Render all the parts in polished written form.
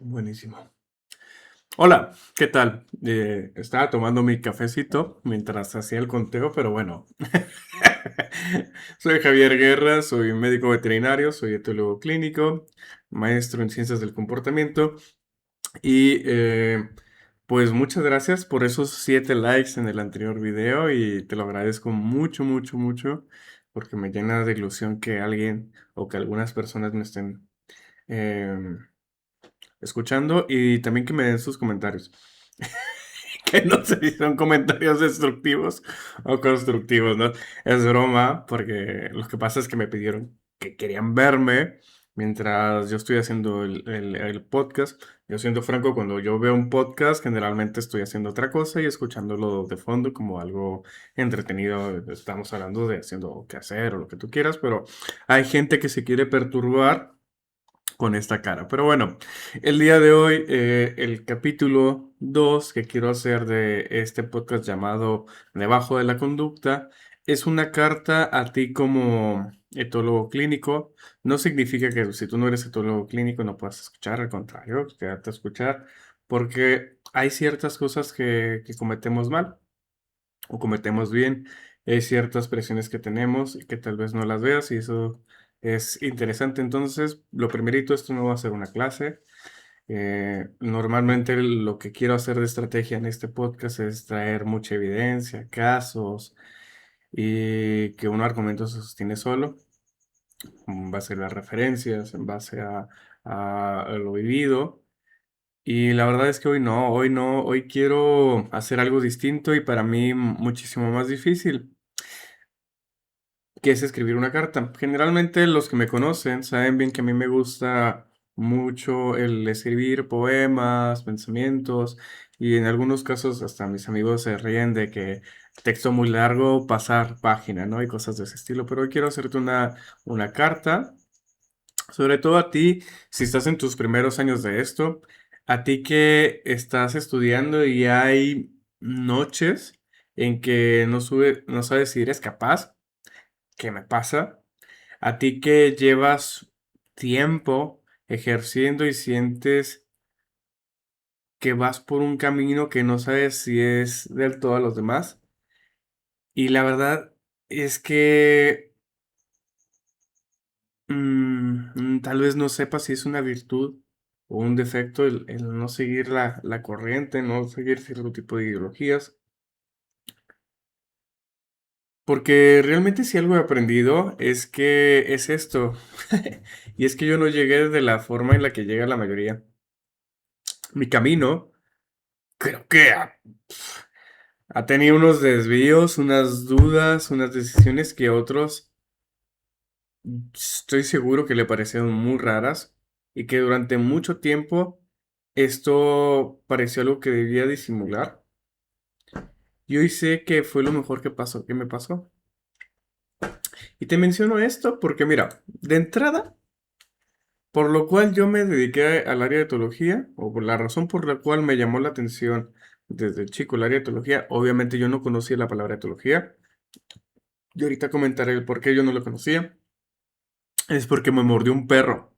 Buenísimo. Hola, ¿qué tal? Estaba tomando mi cafecito mientras hacía el conteo, pero bueno. Soy Javier Guerra, soy médico veterinario, soy etólogo clínico, maestro en ciencias del comportamiento y pues muchas gracias por esos 7 likes en el anterior video y te lo agradezco mucho, mucho, mucho porque me llena de ilusión que alguien o que algunas personas me estén em, escuchando y también que me den sus comentarios. Que no sé si son comentarios destructivos o constructivos, ¿no? Es broma, porque lo que pasa es que me pidieron que querían verme mientras yo estoy haciendo el podcast. Yo siendo franco, cuando yo veo un podcast, generalmente estoy haciendo otra cosa y escuchándolo de fondo como algo entretenido. Estamos hablando de haciendo qué hacer o lo que tú quieras, pero hay gente que se quiere perturbar con esta cara. Pero bueno, el día de hoy, el capítulo 2 que quiero hacer de este podcast llamado Debajo de la Conducta es una carta a ti como etólogo clínico. No significa que si tú no eres etólogo clínico no puedas escuchar, al contrario, quédate a escuchar, porque hay ciertas cosas que cometemos mal o cometemos bien. Hay ciertas presiones que tenemos y que tal vez no las veas y eso es interesante. Entonces, lo primerito, esto no va a ser una clase. Normalmente lo que quiero hacer de estrategia en este podcast es traer mucha evidencia, casos y que un argumento se sostiene solo en base a las referencias, en base a lo vivido. Y la verdad es que hoy no, hoy quiero hacer algo distinto y para mí muchísimo más difícil, que es escribir una carta. Generalmente los que me conocen saben bien que a mí me gusta mucho el escribir poemas, pensamientos y en algunos casos hasta mis amigos se ríen de que texto muy largo, pasar página, ¿no? Y cosas de ese estilo. Pero hoy quiero hacerte una carta, sobre todo a ti, si estás en tus primeros años de esto, a ti que estás estudiando y hay noches en que no sabes si eres capaz, ¿qué me pasa? A ti que llevas tiempo ejerciendo y sientes que vas por un camino que no sabes si es del todo a los demás. Y la verdad es que tal vez no sepas si es una virtud o un defecto el no seguir la corriente, no seguir cierto tipo de ideologías. Porque realmente si algo he aprendido es que es esto. Y es que yo no llegué de la forma en la que llega la mayoría. Mi camino creo que ha tenido unos desvíos, unas dudas, unas decisiones que a otros estoy seguro que le parecieron muy raras y que durante mucho tiempo esto pareció algo que debía disimular. Y hoy sé que fue lo mejor que pasó, que me pasó. Y te menciono esto porque mira, de entrada, por lo cual yo me dediqué al área de etología, o por la razón por la cual me llamó la atención desde chico el área de etología, obviamente yo no conocía la palabra etología. Y ahorita comentaré el por qué yo no lo conocía. Es porque me mordió un perro.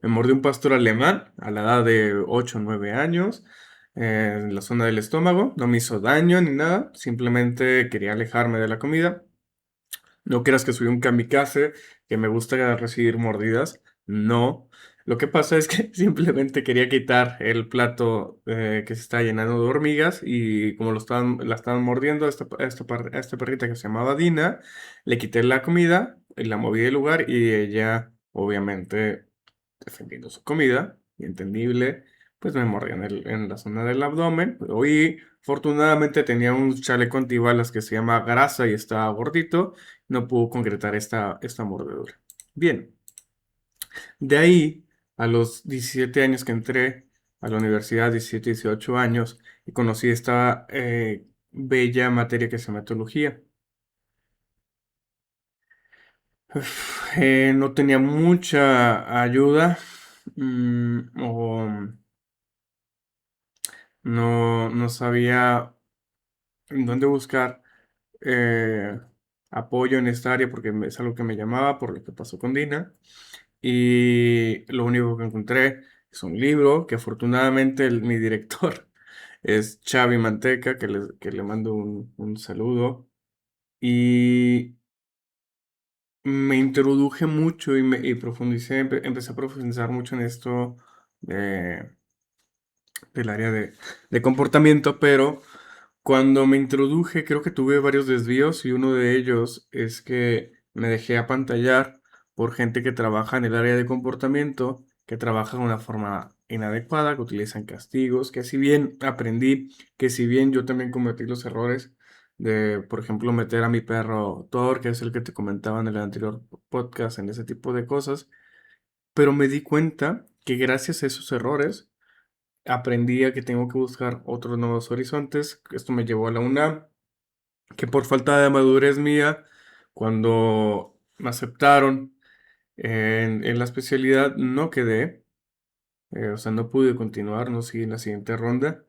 Me mordió un pastor alemán a la edad de 8 o 9 años, en la zona del estómago. No me hizo daño ni nada, simplemente quería alejarme de la comida. No creas que soy un kamikaze, que me gusta recibir mordidas. No. Lo que pasa es que simplemente quería quitar el plato que se estaba llenando de hormigas y como la estaban mordiendo a esta perrita que se llamaba Dina, le quité la comida y la moví del lugar y ella, obviamente, defendiendo su comida, y entendible, pues me mordió en la zona del abdomen. Hoy, afortunadamente, tenía un chaleco antibalas que se llama grasa y estaba gordito, no pudo concretar esta mordedura. Bien, de ahí a los 17 años que entré a la universidad, 17, 18 años, y conocí esta bella materia que se llama etología. No tenía mucha ayuda, o no sabía en dónde buscar eh, apoyo en esta área porque es algo que me llamaba por lo que pasó con Dina. Y lo único que encontré Es un libro que afortunadamente mi director es Xavi Manteca, que le mando un saludo. Y me introduje mucho y profundicé, empecé a profundizar mucho en esto de- del área de comportamiento, pero cuando me introduje creo que tuve varios desvíos y uno de ellos es que me dejé apantallar por gente que trabaja en el área de comportamiento, que trabaja de una forma inadecuada, que utilizan castigos, que si bien aprendí, que si bien yo también cometí los errores de, por ejemplo, meter a mi perro Thor, que es el que te comentaba en el anterior podcast, en ese tipo de cosas, pero me di cuenta que gracias a esos errores aprendí a que tengo que buscar otros nuevos horizontes. Esto me llevó a la UNAM, que por falta de madurez mía, cuando me aceptaron en la especialidad, no quedé, o sea, no pude continuar, no seguí en la siguiente ronda.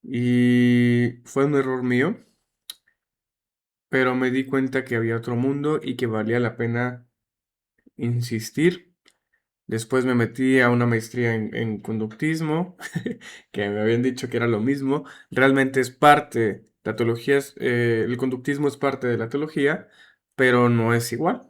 Y fue un error mío, pero me di cuenta que había otro mundo y que valía la pena insistir. Después me metí a una maestría en conductismo, que me habían dicho que era lo mismo. Realmente es parte, la teología el conductismo es parte de la teología, pero no es igual.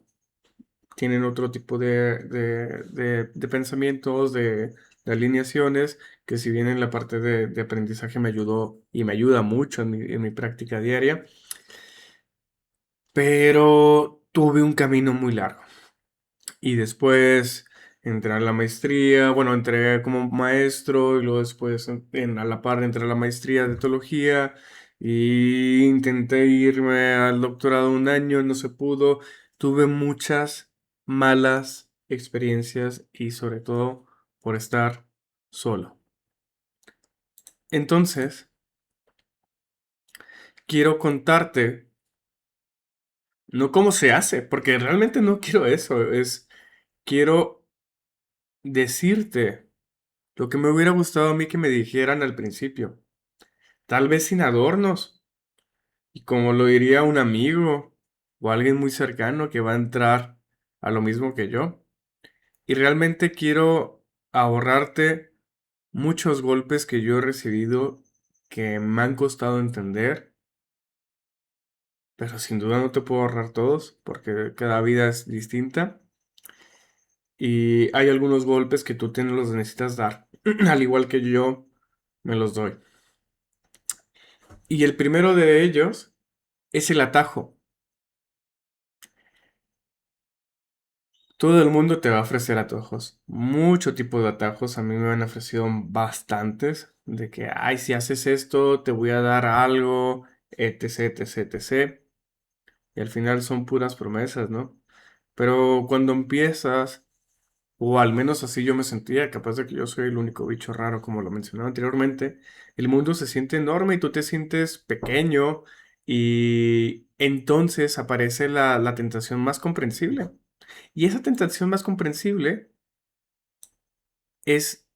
Tienen otro tipo de pensamientos, de alineaciones, que si bien en la parte de aprendizaje me ayudó y me ayuda mucho en mi práctica diaria, pero tuve un camino muy largo. Y después entré a la maestría, bueno, entré como maestro y luego después a la par entré a la maestría de teología y intenté irme al doctorado un año, no se pudo. Tuve muchas malas experiencias y sobre todo por estar solo. Entonces, quiero contarte, no cómo se hace, porque realmente no quiero eso, quiero decirte lo que me hubiera gustado a mí que me dijeran al principio, tal vez sin adornos, y como lo diría un amigo o alguien muy cercano que va a entrar a lo mismo que yo. Y realmente quiero ahorrarte muchos golpes que yo he recibido que me han costado entender, pero sin duda no te puedo ahorrar todos porque cada vida es distinta y hay algunos golpes que tú te los necesitas dar, al igual que yo me los doy. Y el primero de ellos es el atajo. Todo el mundo te va a ofrecer atajos. Mucho tipo de atajos. A mí me han ofrecido bastantes. De que, ay, si haces esto, te voy a dar algo, etc, etc, etc. Y al final son puras promesas, ¿no? Pero cuando empiezas, o al menos así yo me sentía, capaz de que yo soy el único bicho raro, como lo mencionaba anteriormente, el mundo se siente enorme y tú te sientes pequeño. Y entonces aparece la tentación más comprensible. Y esa tentación más comprensible es,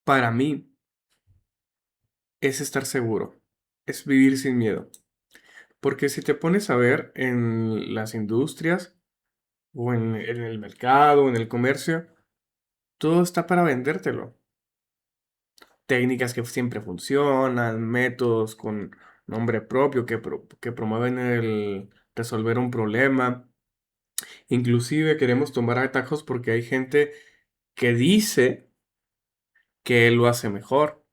para mí, es estar seguro, es vivir sin miedo. Porque si te pones a ver en las industrias o en el mercado o en el comercio, todo está para vendértelo. Técnicas que siempre funcionan, métodos con nombre propio que promueven el resolver un problema. Inclusive queremos tomar atajos porque hay gente que dice que él lo hace mejor.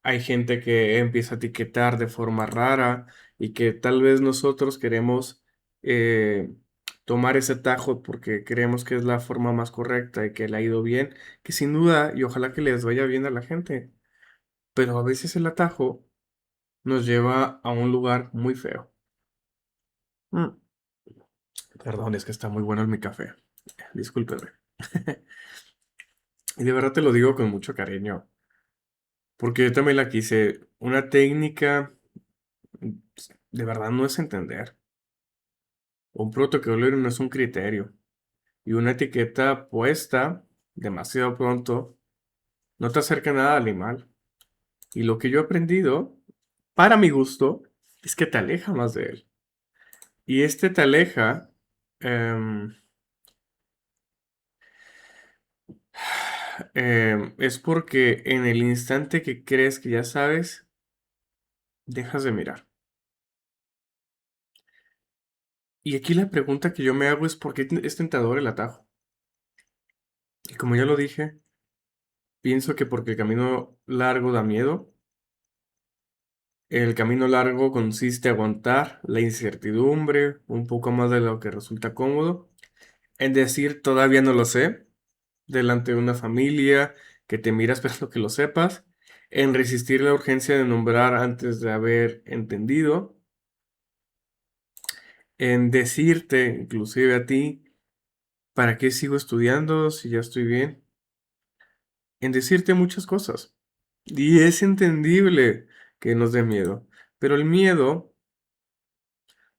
Hay gente que empieza a etiquetar de forma rara y que tal vez nosotros queremos eh, tomar ese tajo porque creemos que es la forma más correcta y que le ha ido bien, que sin duda y ojalá que les vaya bien a la gente, pero a veces el atajo nos lleva a un lugar muy feo. Mm, Perdón, es que está muy bueno mi café. Discúlpeme. Y de verdad te lo digo con mucho cariño, porque yo también la quise. Una técnica, de verdad no es entender. Un protocolo no es un criterio. Y una etiqueta puesta demasiado pronto no te acerca nada al animal. Y lo que yo he aprendido, para mi gusto, es que te aleja más de él. Y este te aleja, em, Es porque en el instante que crees que ya sabes, dejas de mirar. Y aquí la pregunta que yo me hago es ¿por qué es tentador el atajo? Y como ya lo dije, pienso que porque el camino largo da miedo. El camino largo consiste en aguantar la incertidumbre un poco más de lo que resulta cómodo, en decir todavía no lo sé, delante de una familia que te mira esperando que lo sepas, en resistir la urgencia de nombrar antes de haber entendido, en decirte, inclusive a ti, ¿para qué sigo estudiando si ya estoy bien? En decirte muchas cosas. Y es entendible que nos dé miedo, pero el miedo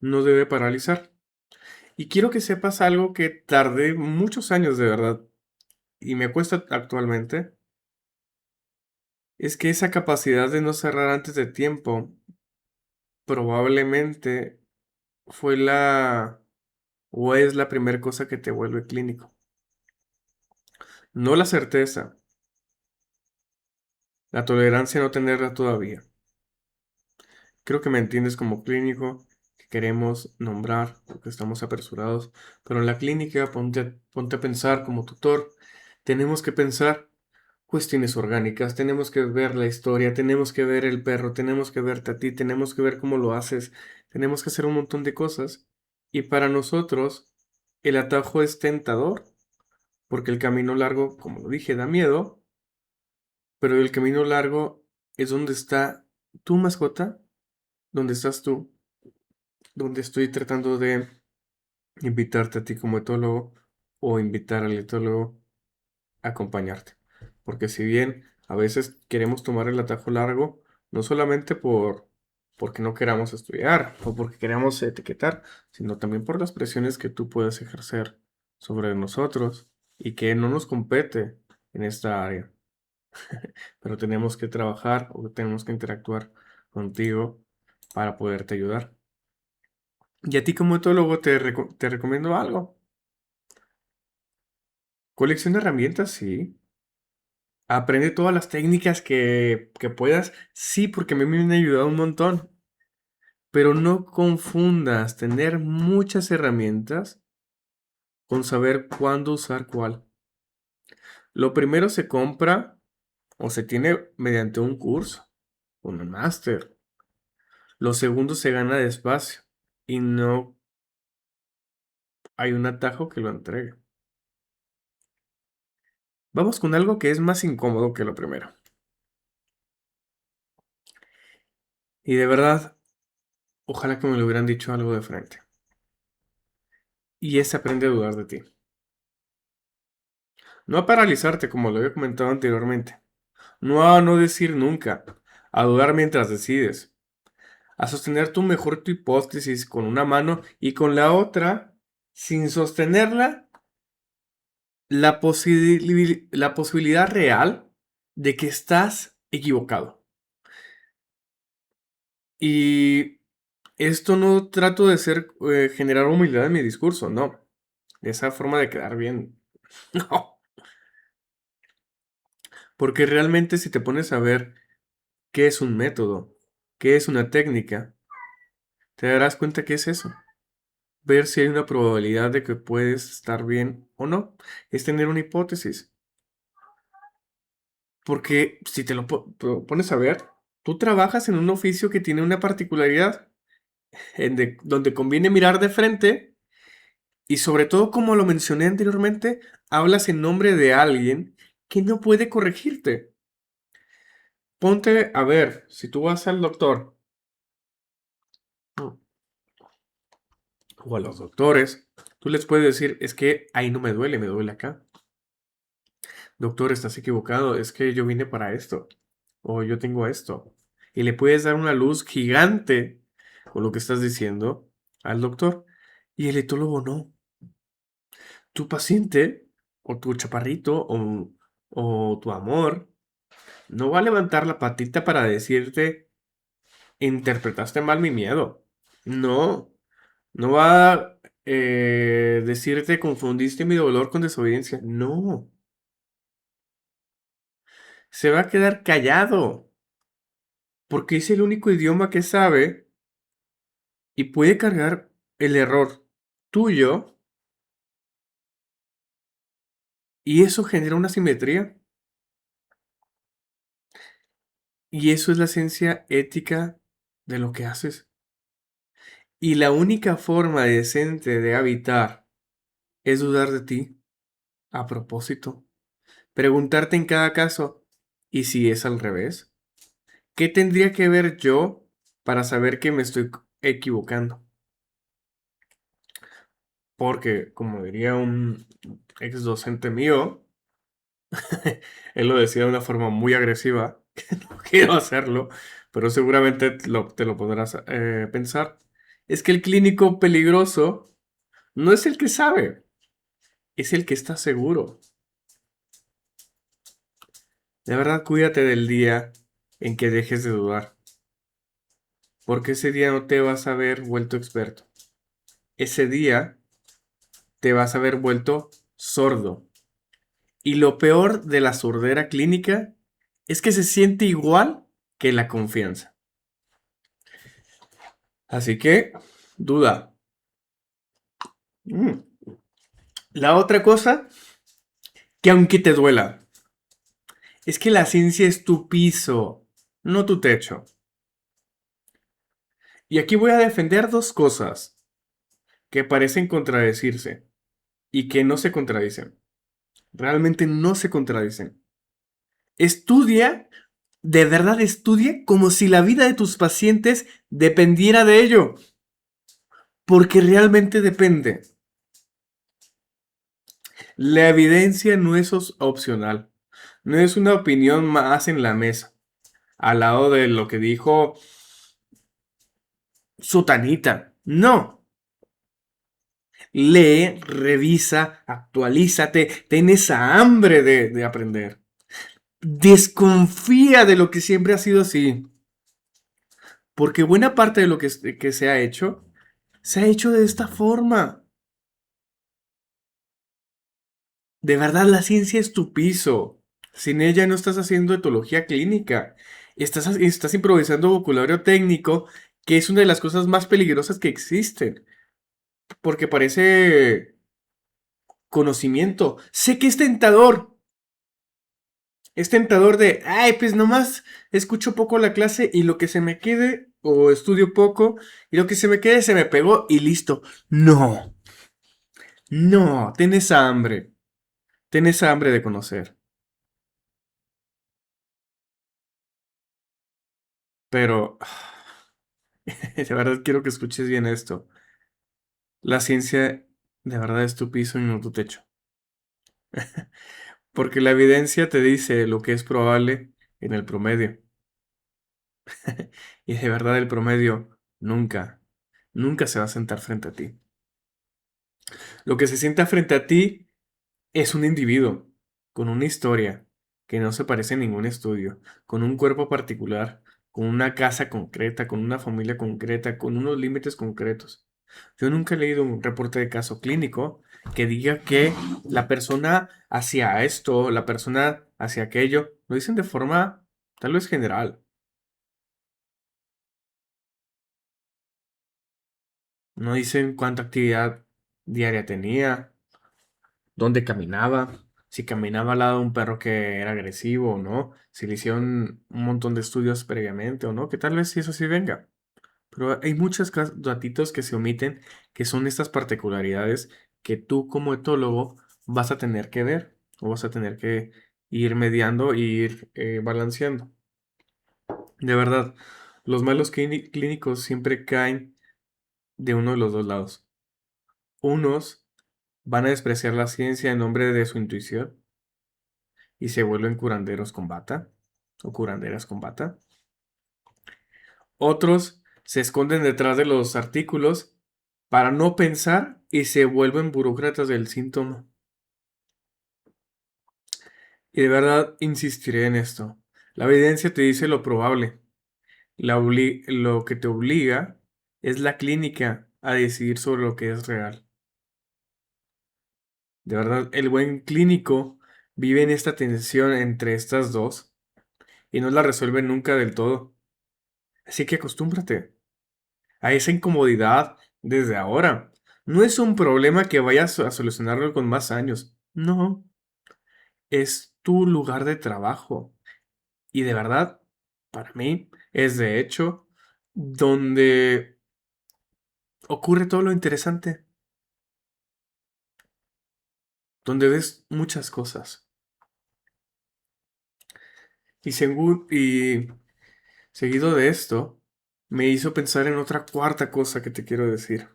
no debe paralizar. Y quiero que sepas algo que tardé muchos años de verdad y me cuesta actualmente, es que esa capacidad de no cerrar antes de tiempo probablemente fue la o es la primera cosa que te vuelve clínico. No la certeza, la tolerancia a no tenerla todavía. Creo que me entiendes como clínico, que queremos nombrar porque estamos apresurados, pero en la clínica ponte a pensar como tutor, tenemos que pensar cuestiones orgánicas, tenemos que ver la historia, tenemos que ver el perro, tenemos que verte a ti, tenemos que ver cómo lo haces, tenemos que hacer un montón de cosas. Y para nosotros, el atajo es tentador, porque el camino largo, como lo dije, da miedo, pero el camino largo es donde está tu mascota, donde estás tú, donde estoy tratando de invitarte a ti como etólogo o invitar al etólogo a acompañarte. Porque si bien a veces queremos tomar el atajo largo, no solamente porque no queramos estudiar o porque queramos etiquetar, sino también por las presiones que tú puedes ejercer sobre nosotros y que no nos compete en esta área. Pero tenemos que trabajar o tenemos que interactuar contigo para poderte ayudar. Y a ti como etólogo te recomiendo algo. Colecciona herramientas, sí. Aprende todas las técnicas que puedas, sí, porque a mí me han ayudado un montón. Pero no confundas tener muchas herramientas con saber cuándo usar cuál. Lo primero se compra o se tiene mediante un curso, un máster. Lo segundo se gana despacio y no hay un atajo que lo entregue. Vamos con algo que es más incómodo que lo primero. Y de verdad, ojalá que me lo hubieran dicho algo de frente. Y es aprende a dudar de ti. No a paralizarte, como lo había comentado anteriormente. No a no decir nunca. A dudar mientras decides. A sostener tu hipótesis con una mano y con la otra, sin sostenerla, la posibilidad real de que estás equivocado. Y esto no trato de generar humildad en mi discurso, no. De esa forma de quedar bien. No. Porque realmente si te pones a ver qué es un método, qué es una técnica, te darás cuenta que es eso. Ver si hay una probabilidad de que puedes estar bien o no. Es tener una hipótesis. Porque si te pones a ver, tú trabajas en un oficio que tiene una particularidad donde conviene mirar de frente y sobre todo, como lo mencioné anteriormente, hablas en nombre de alguien que no puede corregirte. Ponte a ver, si tú vas al doctor o a los doctores, tú les puedes decir, es que ahí no me duele acá. Doctor, estás equivocado, es que yo vine para esto, o yo tengo esto. Y le puedes dar una luz gigante con lo que estás diciendo al doctor. Y el etólogo no. Tu paciente, o tu chaparrito, o tu amor, no va a levantar la patita para decirte, interpretaste mal mi miedo. No, no va a decirte, confundiste mi dolor con desobediencia. No. se va a quedar callado, porque es el único idioma que sabe y puede cargar el error tuyo y eso genera una simetría. Y eso es la esencia ética de lo que haces. Y la única forma decente de habitar es dudar de ti a propósito. Preguntarte en cada caso, ¿y si es al revés? ¿Qué tendría que ver yo para saber que me estoy equivocando? Porque, como diría un ex docente mío, él lo decía de una forma muy agresiva, que no quiero hacerlo, pero seguramente te lo podrás pensar. Es que el clínico peligroso no es el que sabe, es el que está seguro. De verdad, cuídate del día en que dejes de dudar, porque ese día no te vas a ver vuelto experto. Ese día te vas a ver vuelto sordo. Y lo peor de la sordera clínica es que se siente igual que la confianza. Así que, duda. Mm. La otra cosa, que aunque te duela, es que la ciencia es tu piso, no tu techo. Y aquí voy a defender dos cosas que parecen contradecirse y que no se contradicen. Realmente no se contradicen. Estudia, de verdad estudia como si la vida de tus pacientes dependiera de ello. Porque realmente depende. La evidencia no es opcional. No es una opinión más en la mesa. Al lado de lo que dijo Sutanita. No. Lee, revisa, actualízate. Ten esa hambre de aprender. Desconfía de lo que siempre ha sido así. Porque buena parte de lo que se ha hecho de esta forma. De verdad, la ciencia es tu piso. Sin ella no estás haciendo etología clínica. Estás improvisando vocabulario técnico, que es una de las cosas más peligrosas que existen. Porque parece conocimiento. Sé que es tentador. Es tentador de, ay, pues nomás escucho poco la clase y lo que se me quede, o estudio poco, y lo que se me quede se me pegó y listo. No, no, ten esa hambre de conocer. Pero, de verdad quiero que escuches bien esto. La ciencia de verdad es tu piso y no tu techo. Porque la evidencia te dice lo que es probable en el promedio. Y de verdad el promedio nunca se va a sentar frente a ti. Lo que se sienta frente a ti es un individuo con una historia que no se parece a ningún estudio, con un cuerpo particular, con una casa concreta, con una familia concreta, con unos límites concretos. Yo nunca he leído un reporte de caso clínico que diga que la persona hacía esto, la persona hacía aquello. Lo dicen de forma tal vez general. No dicen cuánta actividad diaria tenía, dónde caminaba, si caminaba al lado de un perro que era agresivo o no, si le hicieron un montón de estudios previamente o no, que tal vez sí eso sí venga. Pero hay muchos datitos que se omiten, que son estas particularidades que tú como etólogo vas a tener que ver o vas a tener que ir mediando e ir balanceando. De verdad, los malos clínicos siempre caen de uno de los dos lados. Unos van a despreciar la ciencia en nombre de su intuición y se vuelven curanderos con bata o curanderas con bata. Otros se esconden detrás de los artículos para no pensar y se vuelven burócratas del síntoma. Y de verdad insistiré en esto. La evidencia te dice lo probable. Lo que te obliga es la clínica a decidir sobre lo que es real. De verdad, el buen clínico vive en esta tensión entre estas dos y no la resuelve nunca del todo. Así que acostúmbrate a esa incomodidad desde ahora. No es un problema que vayas a solucionarlo con más años. No, es tu lugar de trabajo. Y de verdad, para mí, es de hecho donde ocurre todo lo interesante, donde ves muchas cosas. Y seguido de esto, me hizo pensar en otra cuarta cosa que te quiero decir.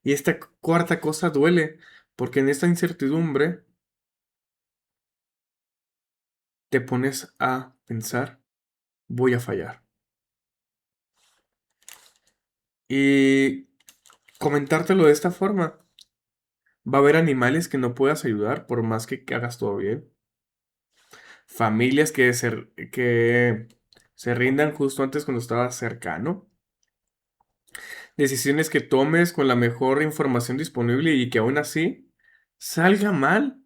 Y esta cuarta cosa duele, porque en esta incertidumbre te pones a pensar, voy a fallar. Y comentártelo de esta forma, va a haber animales que no puedas ayudar por más que hagas todo bien. Familias que se rindan justo antes cuando estabas cercano. Decisiones que tomes con la mejor información disponible y que aún así salga mal.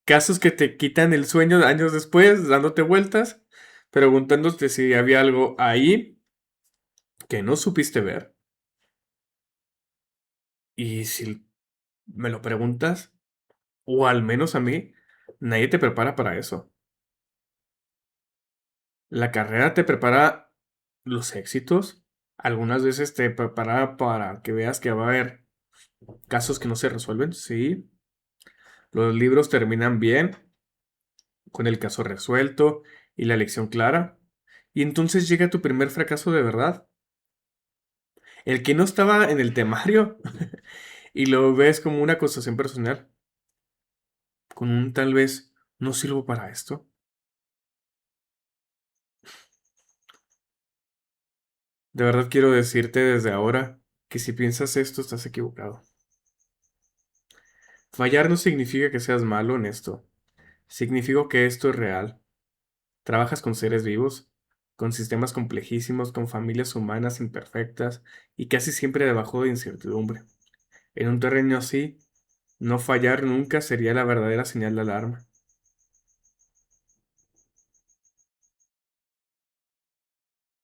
Casos que te quitan el sueño años después, dándote vueltas, preguntándote si había algo ahí que no supiste ver. Y si me lo preguntas, o al menos a mí, nadie te prepara para eso. La carrera te prepara los éxitos. Algunas veces te prepara para que veas que va a haber casos que no se resuelven. Sí, los libros terminan bien, con el caso resuelto y la lección clara. Y entonces llega tu primer fracaso de verdad. El que no estaba en el temario y lo ves como una acusación personal. Con un tal vez no sirvo para esto. De verdad quiero decirte desde ahora que si piensas esto estás equivocado. Fallar no significa que seas malo en esto. Significa que esto es real. Trabajas con seres vivos, con sistemas complejísimos, con familias humanas imperfectas y casi siempre debajo de incertidumbre. En un terreno así, no fallar nunca sería la verdadera señal de alarma.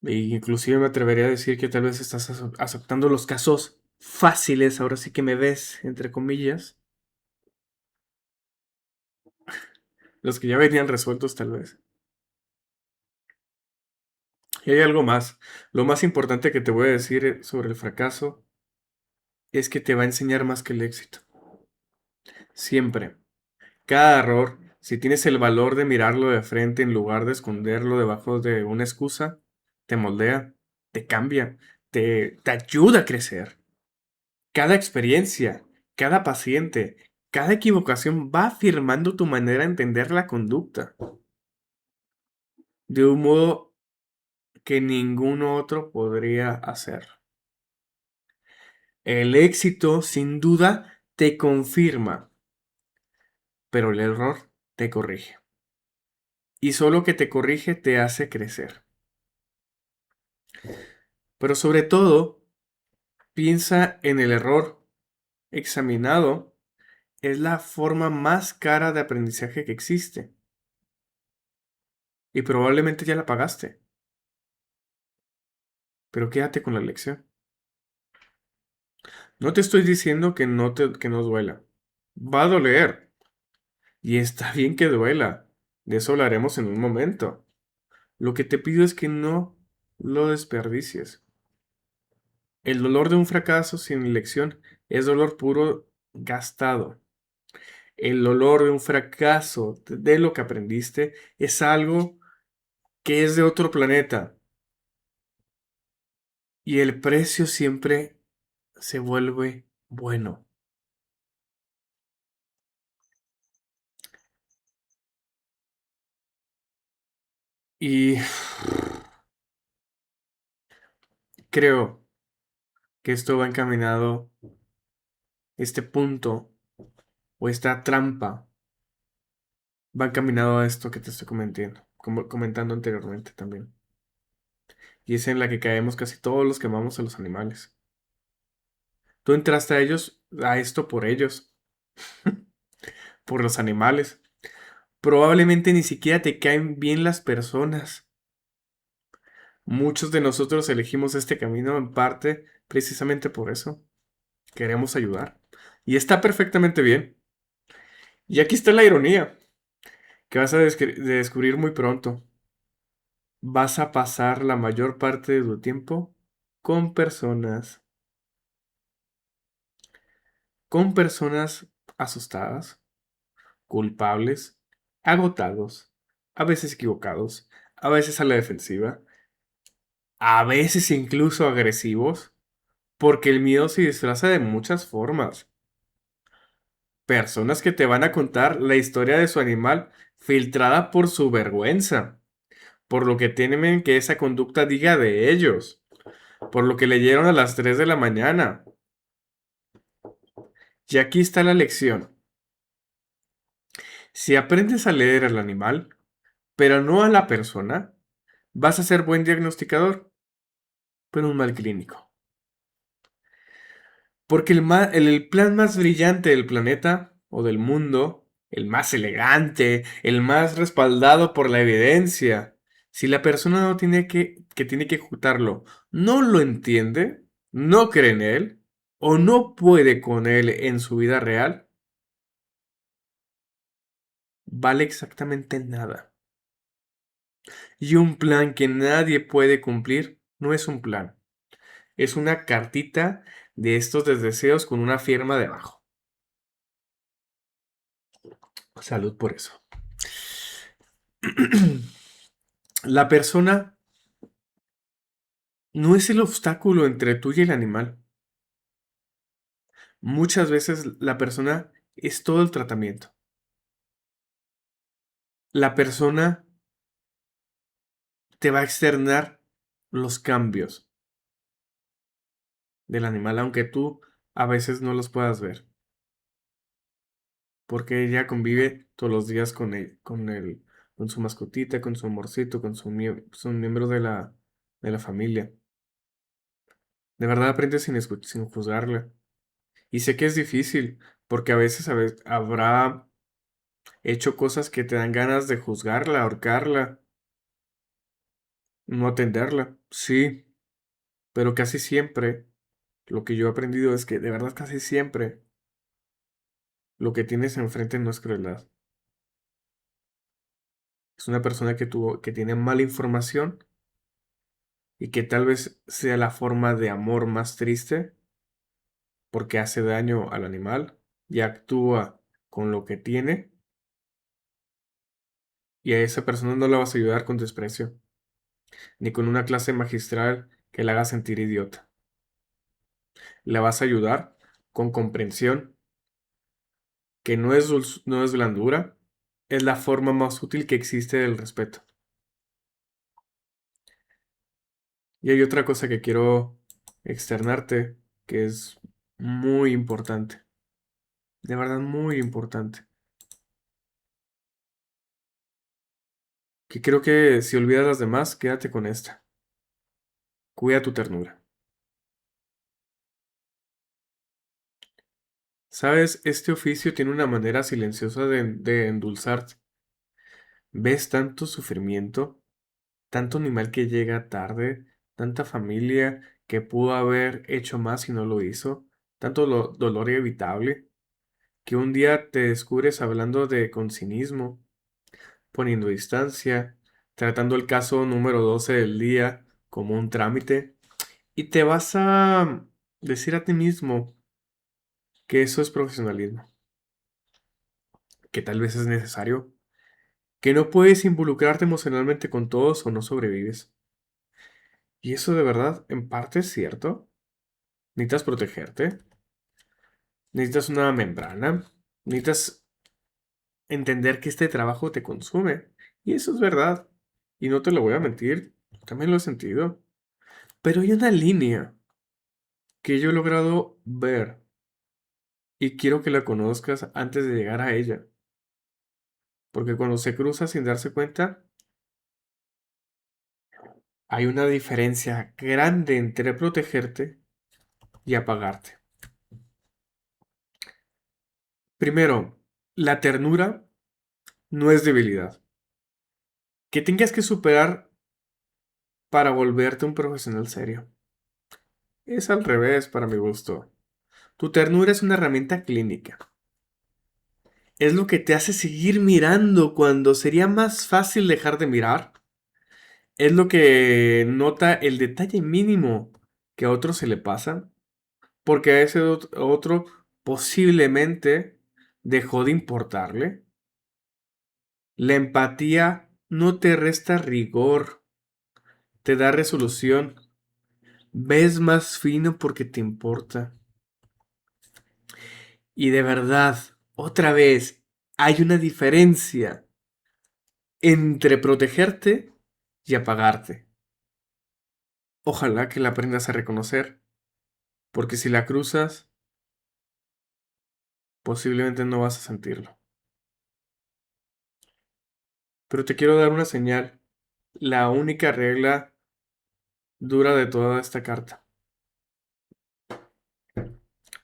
E inclusive me atrevería a decir que tal vez estás aceptando los casos fáciles, ahora sí que me ves, entre comillas, los que ya venían resueltos tal vez. Y hay algo más. Lo más importante que te voy a decir sobre el fracaso es que te va a enseñar más que el éxito. Siempre. Cada error, si tienes el valor de mirarlo de frente en lugar de esconderlo debajo de una excusa, te moldea, te cambia, te ayuda a crecer. Cada experiencia, cada paciente, cada equivocación va afirmando tu manera de entender la conducta de un modo que ningún otro podría hacer. El éxito, sin duda, te confirma, pero el error te corrige. Y solo que te corrige te hace crecer. Pero sobre todo, piensa en el error examinado. Es la forma más cara de aprendizaje que existe. Y probablemente ya la pagaste. Pero quédate con la lección. No te estoy diciendo que no duela. Va a doler. Y está bien que duela. De eso hablaremos en un momento. Lo que te pido es que no lo desperdicies. El dolor de un fracaso sin lección es dolor puro gastado. El dolor de un fracaso de lo que aprendiste es algo que es de otro planeta. Y el precio siempre se vuelve bueno. Y creo que esto va encaminado, este punto o esta trampa va encaminado a esto que te estoy comentando, comentando anteriormente también. Y es en la que caemos casi todos los que amamos a los animales. Tú entraste a ellos, a esto por ellos, por los animales. Probablemente ni siquiera te caen bien las personas. Muchos de nosotros elegimos este camino en parte precisamente por eso. Queremos ayudar. Y está perfectamente bien. Y aquí está la ironía, que vas a descubrir muy pronto. Vas a pasar la mayor parte de tu tiempo con personas asustadas, culpables, agotados, a veces equivocados, a veces a la defensiva, a veces incluso agresivos, porque el miedo se disfraza de muchas formas. Personas que te van a contar la historia de su animal filtrada por su vergüenza, por lo que temen que esa conducta diga de ellos, por lo que leyeron a las 3 de la mañana. Y aquí está la lección. Si aprendes a leer al animal, pero no a la persona, vas a ser buen diagnosticador, pero un mal clínico. Porque el plan más brillante del planeta o del mundo, el más elegante, el más respaldado por la evidencia, si la persona no tiene que tiene que ejecutarlo, no lo entiende, no cree en él o no puede con él en su vida real, vale exactamente nada. Y un plan que nadie puede cumplir no es un plan, es una cartita de estos deseos con una firma debajo. Salud por eso. La persona no es el obstáculo entre tú y el animal. Muchas veces la persona es todo el tratamiento. La persona te va a externar los cambios del animal, aunque tú a veces no los puedas ver, porque ella convive todos los días con su mascotita, con su amorcito, con son miembros de la familia. De verdad aprende sin juzgarla. Y sé que es difícil, porque a veces habrá hecho cosas que te dan ganas de juzgarla, ahorcarla, no atenderla. Sí, pero casi siempre lo que yo he aprendido es que de verdad casi siempre lo que tienes enfrente no es crueldad. Es una persona que tiene mala información y que tal vez sea la forma de amor más triste porque hace daño al animal y actúa con lo que tiene y a esa persona no la vas a ayudar con desprecio ni con una clase magistral que la haga sentir idiota. La vas a ayudar con comprensión, que no es blandura, es la forma más útil que existe del respeto. Y hay otra cosa que quiero externarte, que es muy importante, de verdad muy importante, que creo que si olvidas las demás, quédate con esta. Cuida tu ternura. Sabes, este oficio tiene una manera silenciosa de endulzarte. Ves tanto sufrimiento, tanto animal que llega tarde, tanta familia que pudo haber hecho más y no lo hizo, tanto dolor evitable, que un día te descubres hablando de con cinismo, poniendo distancia, tratando el caso número 12 del día como un trámite, y te vas a decir a ti mismo que eso es profesionalismo, que tal vez es necesario, que no puedes involucrarte emocionalmente con todos o no sobrevives. Y eso de verdad, en parte es cierto. Necesitas protegerte, necesitas una membrana, necesitas entender que este trabajo te consume. Y eso es verdad. Y no te lo voy a mentir, también lo he sentido. Pero hay una línea que yo he logrado ver y quiero que la conozcas antes de llegar a ella. Porque cuando se cruza sin darse cuenta, hay una diferencia grande entre protegerte y apagarte. Primero, la ternura no es debilidad. Que tengas que superar para volverte un profesional serio. Es al revés para mi gusto. Tu ternura es una herramienta clínica. Es lo que te hace seguir mirando cuando sería más fácil dejar de mirar. Es lo que nota el detalle mínimo que a otro se le pasa, porque a ese otro posiblemente dejó de importarle. La empatía no te resta rigor, te da resolución. Ves más fino porque te importa. Y de verdad, otra vez, hay una diferencia entre protegerte y apagarte. Ojalá que la aprendas a reconocer, porque si la cruzas, posiblemente no vas a sentirlo. Pero te quiero dar una señal, la única regla dura de toda esta carta,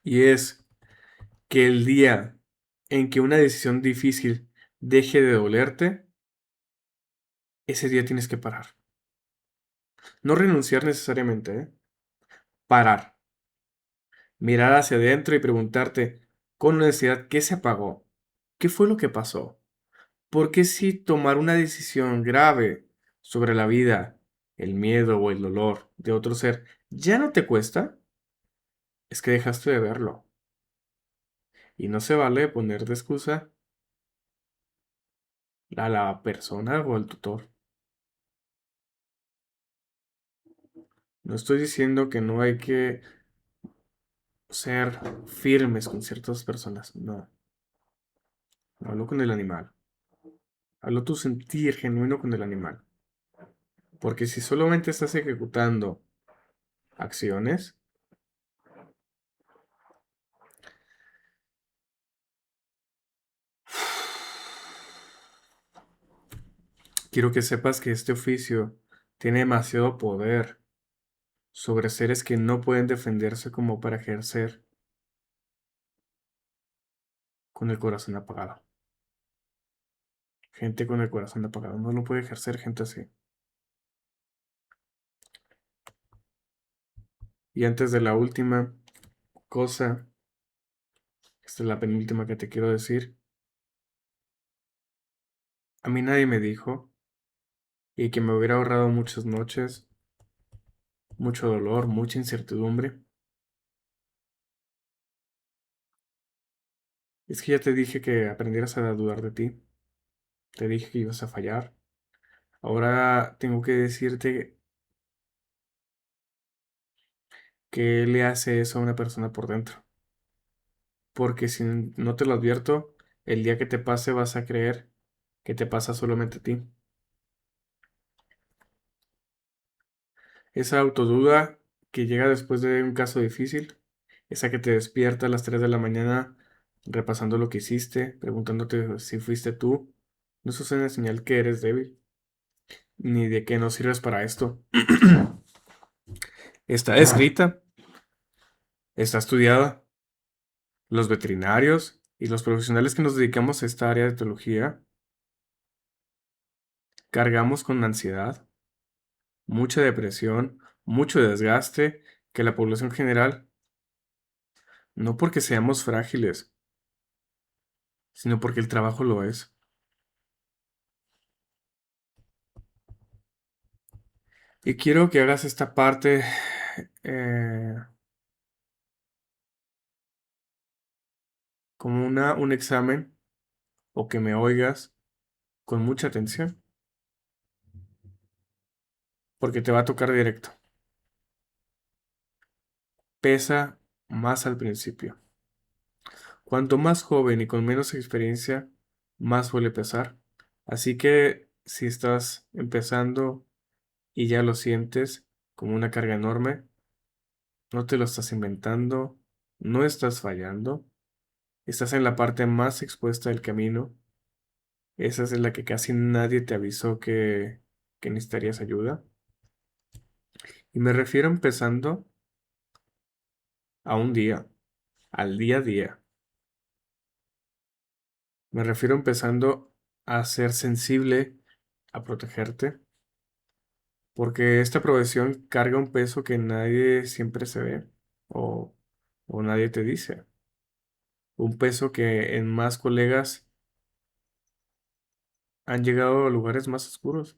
y es que el día en que una decisión difícil deje de dolerte, ese día tienes que parar. No renunciar necesariamente, ¿eh? Parar. Mirar hacia adentro y preguntarte con honestidad qué se apagó, qué fue lo que pasó. Porque si tomar una decisión grave sobre la vida, el miedo o el dolor de otro ser ya no te cuesta, es que dejaste de verlo. Y no se vale poner de excusa a la persona o al tutor. No estoy diciendo que no hay que ser firmes con ciertas personas. No. Hablo con el animal. Hablo tu sentir genuino con el animal. Porque si solamente estás ejecutando acciones, quiero que sepas que este oficio tiene demasiado poder sobre seres que no pueden defenderse como para ejercer con el corazón apagado. Gente con el corazón apagado no lo puede ejercer gente así. Y antes de la última cosa, esta es la penúltima que te quiero decir. A mí nadie me dijo, y que me hubiera ahorrado muchas noches, mucho dolor, mucha incertidumbre. Es que ya te dije que aprendieras a dudar de ti. Te dije que ibas a fallar. Ahora tengo que decirte que le hace eso a una persona por dentro. Porque si no te lo advierto, el día que te pase vas a creer que te pasa solamente a ti. Esa autoduda que llega después de un caso difícil, esa que te despierta a las 3 de la mañana repasando lo que hiciste, preguntándote si fuiste tú, no es una señal que eres débil, ni de que no sirves para esto. Está escrita, está estudiada. Los veterinarios y los profesionales que nos dedicamos a esta área de teología cargamos con ansiedad, mucha depresión, mucho desgaste que la población general, no porque seamos frágiles, sino porque el trabajo lo es. Y quiero que hagas esta parte eh, como un examen o que me oigas con mucha atención, porque te va a tocar directo. Pesa más al principio. Cuanto más joven y con menos experiencia, más suele pesar. Así que si estás empezando y ya lo sientes como una carga enorme, no te lo estás inventando, no estás fallando, estás en la parte más expuesta del camino. Esa es en la que casi nadie te avisó que necesitarías ayuda. Y me refiero empezando a un día, al día a día. Me refiero empezando a ser sensible, a protegerte, porque esta profesión carga un peso que nadie siempre se ve o, o nadie te dice. Un peso que en más colegas han llegado a lugares más oscuros.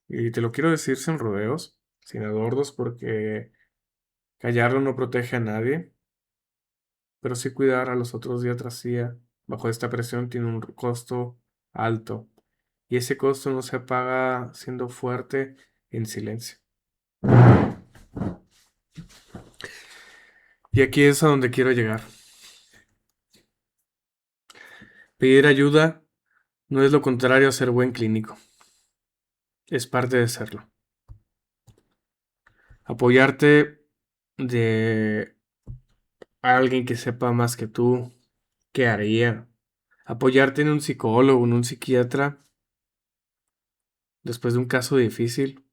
Y te lo quiero decir sin rodeos, sin adornos, porque callarlo no protege a nadie, pero sí cuidar a los otros día tras día bajo esta presión tiene un costo alto. Y ese costo no se paga siendo fuerte en silencio. Y aquí es a donde quiero llegar. Pedir ayuda no es lo contrario a ser buen clínico, es parte de serlo. Apoyarte de alguien que sepa más que tú, ¿qué haría? Apoyarte en un psicólogo, en un psiquiatra, después de un caso difícil,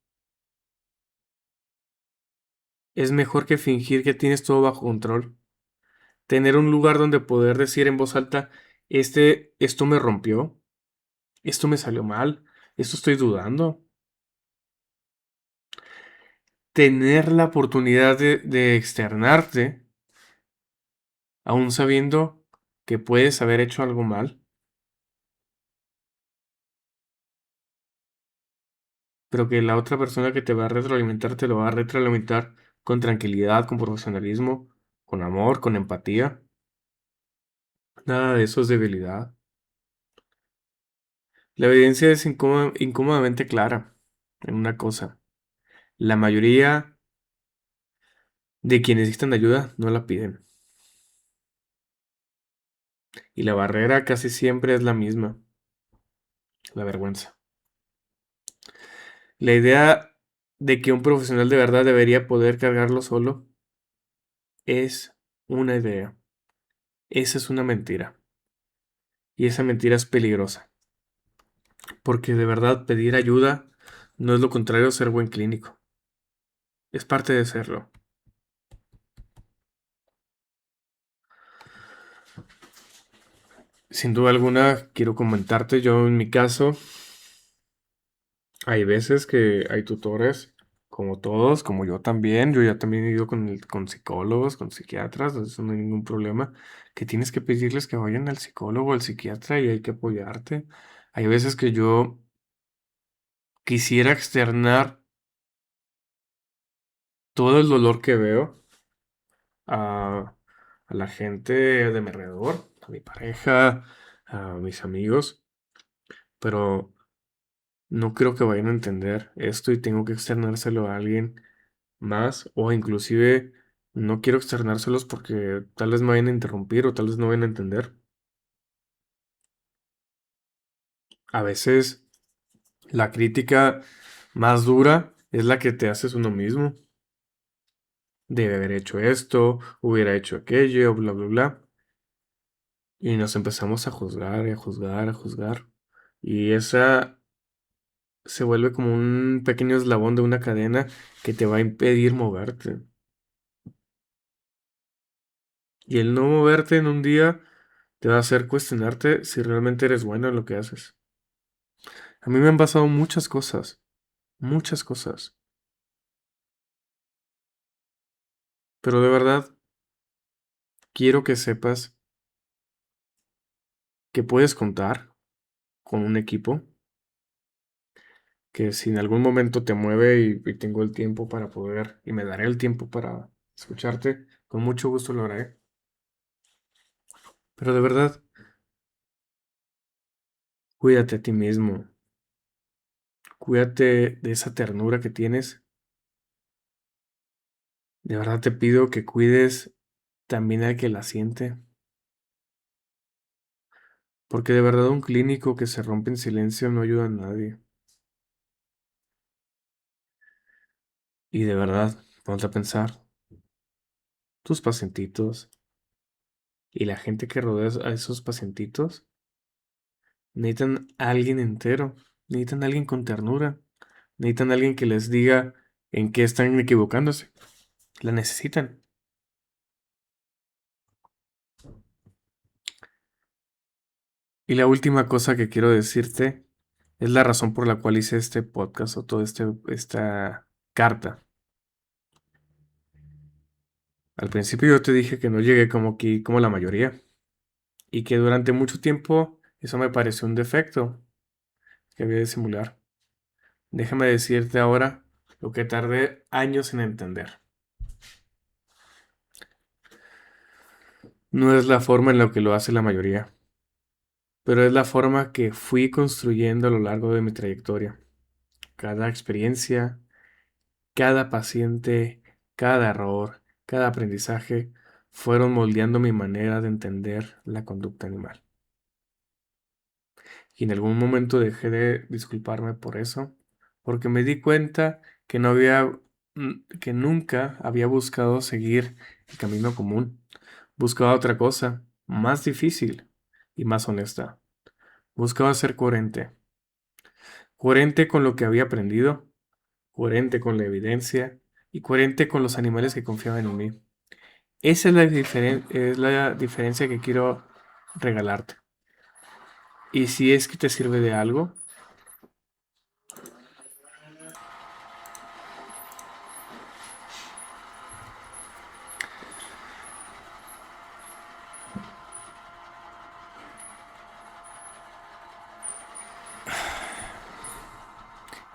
es mejor que fingir que tienes todo bajo control. Tener un lugar donde poder decir en voz alta, esto me rompió, esto me salió mal, esto estoy dudando. Tener la oportunidad de externarte, aún sabiendo que puedes haber hecho algo mal, pero que la otra persona que te va a retroalimentar te lo va a retroalimentar con tranquilidad, con profesionalismo, con amor, con empatía. Nada de eso es debilidad. La evidencia es incómodamente clara en una cosa. La mayoría de quienes necesitan ayuda no la piden. Y la barrera casi siempre es la misma, la vergüenza. La idea de que un profesional de verdad debería poder cargarlo solo es una idea. Esa es una mentira. Y esa mentira es peligrosa. Porque de verdad pedir ayuda no es lo contrario a ser buen clínico. Es parte de serlo. Sin duda alguna, quiero comentarte, yo en mi caso, hay veces que hay tutores, como todos, como yo también. Yo ya también he ido con psicólogos, con psiquiatras, eso no hay ningún problema. Que tienes que pedirles que vayan al psicólogo, al psiquiatra y hay que apoyarte. Hay veces que yo quisiera externar todo el dolor que veo a, a la gente de mi alrededor, a mi pareja, a mis amigos, pero no creo que vayan a entender esto y tengo que externárselo a alguien más o inclusive no quiero externárselos porque tal vez me vayan a interrumpir o tal vez no vayan a entender. A veces la crítica más dura es la que te haces uno mismo. Debe haber hecho esto, hubiera hecho aquello, bla, bla, bla. Y nos empezamos a juzgar y a juzgar, a juzgar. Y esa se vuelve como un pequeño eslabón de una cadena que te va a impedir moverte. Y el no moverte en un día te va a hacer cuestionarte si realmente eres bueno en lo que haces. A mí me han pasado muchas cosas, muchas cosas. Pero de verdad, quiero que sepas que puedes contar con un equipo, que si en algún momento te mueve y tengo el tiempo para poder, y me daré el tiempo para escucharte, con mucho gusto lo haré. Pero de verdad, cuídate a ti mismo, cuídate de esa ternura que tienes. De verdad te pido que cuides también al que la siente, porque de verdad un clínico que se rompe en silencio no ayuda a nadie. Y de verdad, ponte a pensar, tus pacientitos y la gente que rodea a esos pacientitos necesitan a alguien entero, necesitan a alguien con ternura, necesitan a alguien que les diga en qué están equivocándose. La necesitan. Y la última cosa que quiero decirte es la razón por la cual hice este podcast o toda esta carta. Al principio yo te dije que no llegué como la mayoría y que durante mucho tiempo eso me pareció un defecto que había de simular. Déjame decirte ahora lo que tardé años en entender. No es la forma en la que lo hace la mayoría, pero es la forma que fui construyendo a lo largo de mi trayectoria. Cada experiencia, cada paciente, cada error, cada aprendizaje fueron moldeando mi manera de entender la conducta animal. Y en algún momento dejé de disculparme por eso, porque me di cuenta que no había, que nunca había buscado seguir el camino común. Buscaba otra cosa, más difícil y más honesta. Buscaba ser coherente. Coherente con lo que había aprendido, coherente con la evidencia y coherente con los animales que confiaban en mí. Esa es la diferencia que quiero regalarte. Y si es que te sirve de algo,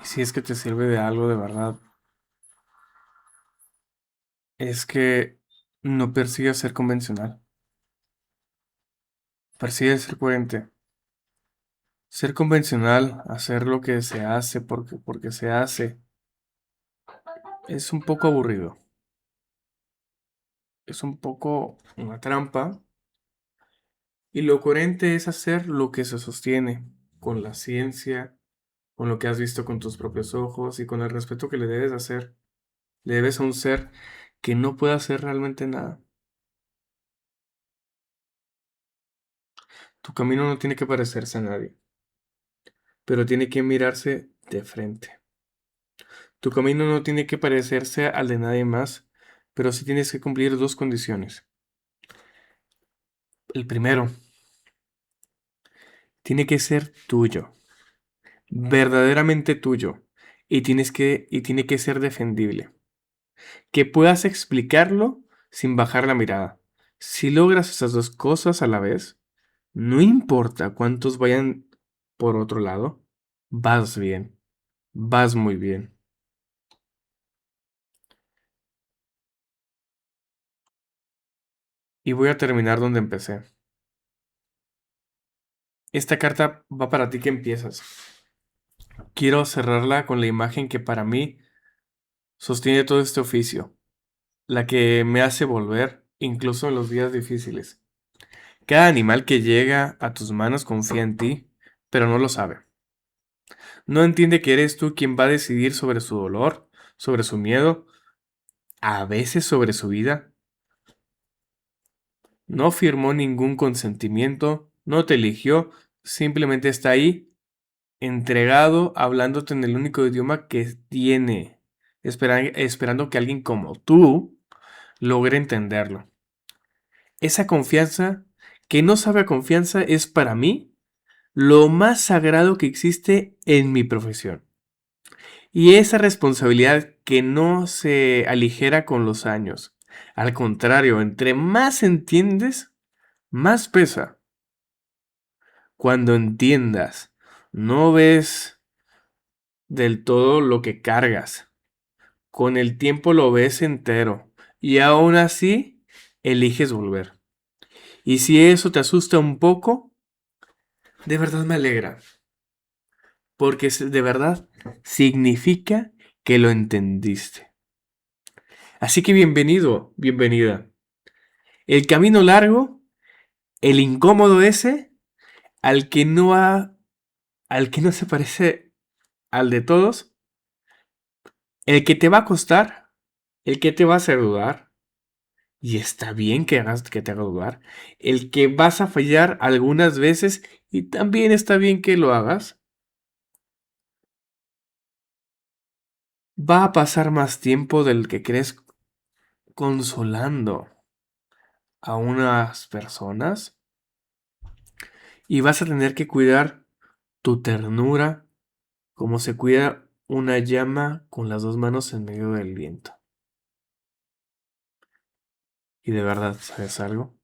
y si es que te sirve de algo de verdad, es que no persigas ser convencional, persigues ser coherente. Ser convencional, hacer lo que se hace porque se hace, es un poco aburrido. Es un poco una trampa. Y lo coherente es hacer lo que se sostiene con la ciencia, con lo que has visto con tus propios ojos y con el respeto que le debes hacer. Le debes a un ser que no puede hacer realmente nada. Tu camino no tiene que parecerse a nadie, pero tiene que mirarse de frente. Tu camino no tiene que parecerse al de nadie más, pero sí tienes que cumplir dos condiciones. El primero, tiene que ser tuyo, verdaderamente tuyo, y tiene que ser defendible. Que puedas explicarlo sin bajar la mirada. Si logras esas dos cosas a la vez, no importa cuántos vayan por otro lado, vas bien, vas muy bien. Y voy a terminar donde empecé. Esta carta va para ti que empiezas. Quiero cerrarla con la imagen que para mí sostiene todo este oficio, la que me hace volver incluso en los días difíciles. Cada animal que llega a tus manos confía en ti, pero no lo sabe. No entiende que eres tú quien va a decidir sobre su dolor, sobre su miedo, a veces sobre su vida. No firmó ningún consentimiento, no te eligió, simplemente está ahí, entregado, hablándote en el único idioma que tiene, esperando que alguien como tú logre entenderlo. Esa confianza, que no sabe a confianza, es para mí lo más sagrado que existe en mi profesión. Y esa responsabilidad que no se aligera con los años. Al contrario, entre más entiendes, más pesa. Cuando entiendas, no ves del todo lo que cargas. Con el tiempo lo ves entero. Y aún así, eliges volver. Y si eso te asusta un poco, de verdad me alegra. Porque de verdad significa que lo entendiste. Así que bienvenido, bienvenida. El camino largo, el incómodo ese, al que no ha, al que no se parece al de todos, el que te va a costar, el que te va a hacer dudar, y está bien que hagas que te haga dudar, el que vas a fallar algunas veces y también está bien que lo hagas, va a pasar más tiempo del que crees consolando a unas personas Y vas a tener que cuidar tu ternura como se cuida una llama con las dos manos en medio del viento. Y de verdad, ¿sabes algo?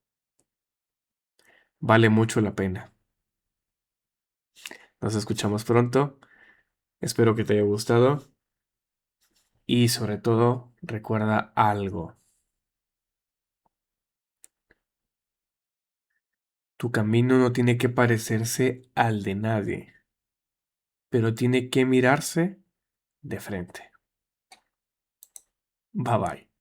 Vale mucho la pena. Nos escuchamos pronto. Espero que te haya gustado. Y sobre todo, recuerda algo. Tu camino no tiene que parecerse al de nadie, pero tiene que mirarse de frente. Bye bye.